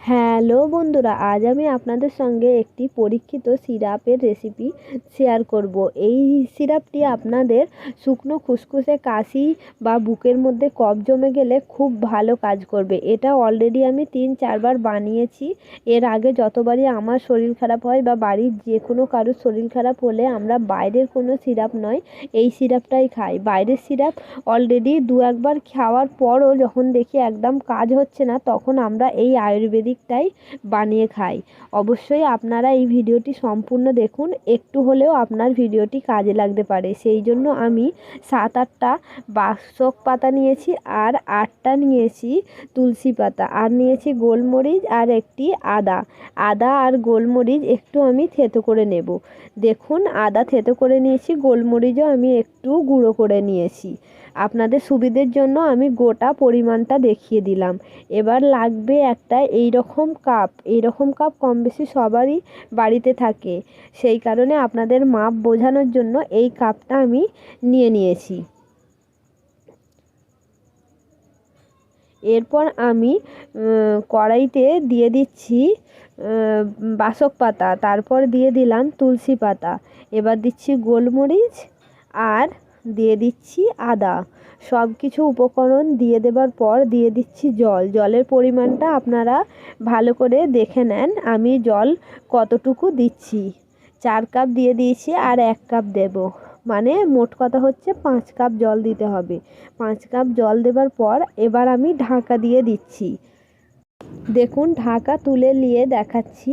Hello বন্ধুরা, আজ আমি আপনাদের সঙ্গে একটি পরীক্ষিত সিরাপের রেসিপি শেয়ার করব। এই সিরাপটি আপনাদের শুকনো খুসখুসে কাশি বা বুকের মধ্যে কফ জমে গেলে খুব ভালো কাজ করবে। এটা অলরেডি আমি 3-4 বার বানিয়েছি। এর আগে যতবারই আমার শরীর খারাপ হয় বা বাড়ির যে কোনো কারোর শরীর খারাপ হলে আমরা বাইরের কোনো সিরাপ নয়, এই সিরাপটাই খাই। বাইরের সিরাপ অলরেডি 2-1 বার খাওয়ার পরও যখন দেখি একদম কাজ হচ্ছে না, তখন আমরা এই আয়ুর্বেদিকটাই বানিয়ে খাই। অবশ্যই আপনারা এই ভিডিওটি সম্পূর্ণ দেখুন, একটু হলেও আপনার ভিডিওটি কাজে লাগতে পারে। সেই জন্য আমি 7-8টা বাসক পাতা নিয়েছি, আর 8টা নিয়েছি তুলসী পাতা, আর নিয়েছি গোলমরিচ, আর একটি আদা আর গোলমরিচ একটু আমি থেতো করে নেব। দেখুন, আদা থেতো করে নিয়েছি, গোলমরিচও আমি একটু গুঁড়ো করে নিয়েছি। আপনাদের সুবিধের জন্য আমি গোটা পরিমাণটা দেখিয়ে দিলাম। এবার লাগবে একটা এই রকম কাপ কম বেশি সবারই বাড়িতে থাকে, সেই কারণে আপনাদের মাপ বোঝানোর জন্য এই কাপটা আমি নিয়েছি। এরপর আমি কড়াইতে দিয়ে দিচ্ছি বাসক পাতা, তারপর দিয়ে দিলাম তুলসী পাতা, এবার দিচ্ছি গোলমরিচ, আর দিয়ে দিচ্ছি আদা। সব কিছু উপকরণ দিয়ে দেবার পর দিয়ে দিচ্ছি জল। জলের পরিমাণটা আপনারা ভালো করে দেখে নেন, আমি জল কতটুকু দিচ্ছি। 4 কাপ দিয়ে দিয়েছি, আর 1 কাপ দেব, মানে মোট কথা হচ্ছে 5 কাপ জল দিতে হবে। 5 কাপ জল দেবার পর এবার আমি ঢাকা দিয়ে দিচ্ছি। দেখুন, ঢাকা তুলে নিয়ে দেখাচ্ছি,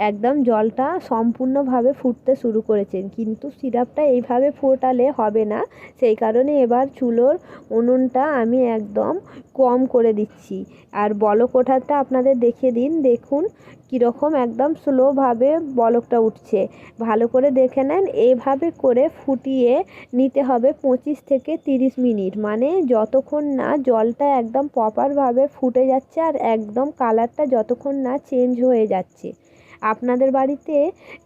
একদম জলটা সম্পূর্ণভাবে ফুটতে শুরু করেছে, কিন্তু সিরাপটা এইভাবে ফোটালে হবে না। সেই কারণে এবার চুলোর উনুনটা আমি একদম কম করে দিচ্ছি, আর বলক ওঠাটা আপনাদের দেখিয়ে দিন। দেখুন কীরকম একদম স্লোভাবে বলকটা উঠছে, ভালো করে দেখে নেন। এইভাবে করে ফুটিয়ে নিতে হবে 25 থেকে 30 মিনিট, মানে যতক্ষণ না জলটা একদম প্রপারভাবে ফুটে যাচ্ছে আর একদম কালারটা যতক্ষণ না চেঞ্জ হয়ে যাচ্ছে। আপনাদের বাড়িতে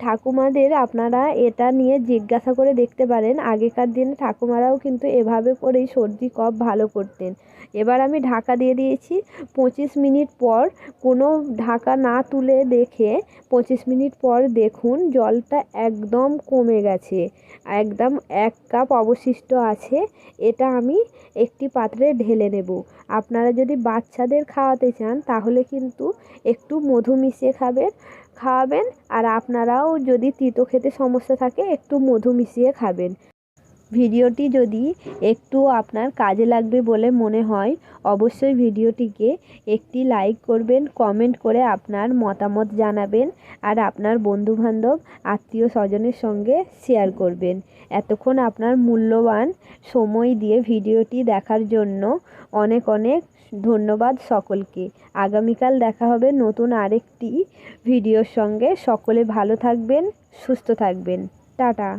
ঠাকুমাদের আপনারা এটা নিয়ে জিজ্ঞাসা করে দেখতে পারেন, আগেকার দিনে ঠাকুমারাও কিন্তু এভাবে করেই সর্দি কফ ভালো করতেন। এবার আমি ঢাকা দিয়ে দিয়েছি। 25 মিনিট পর কোনো ঢাকা না তুলে দেখে 25 মিনিট পর দেখুন জলটা একদম কমে গেছে, একদম 1 কাপ অবশিষ্ট আছে। এটা আমি একটি পাত্রে ঢেলে নেব। আপনারা যদি বাচ্চাদের খাওয়াতে চান তাহলে কিন্তু একটু মধু মিশিয়ে খাওয়াবেন, আর আপনারাও যদি তিতো খেতে সমস্যা থাকে একটু মধু মিশিয়ে খাবেন। ভিডিওটি যদি একটু আপনার কাজে লাগবে বলে মনে হয়, অবশ্যই ভিডিওটিকে একটি লাইক করবেন, কমেন্ট করে আপনার মতামত জানাবেন, আর আপনার বন্ধুবান্ধব আত্মীয় স্বজনের সঙ্গে শেয়ার করবেন। এতক্ষণ আপনার মূল্যবান সময় দিয়ে ভিডিওটি দেখার জন্য অনেক অনেক ধন্যবাদ সকলকে। আগামীকাল দেখা হবে নতুন আরেকটি ভিডিওর সঙ্গে। সকলে ভালো থাকবেন, সুস্থ থাকবেন। টাটা।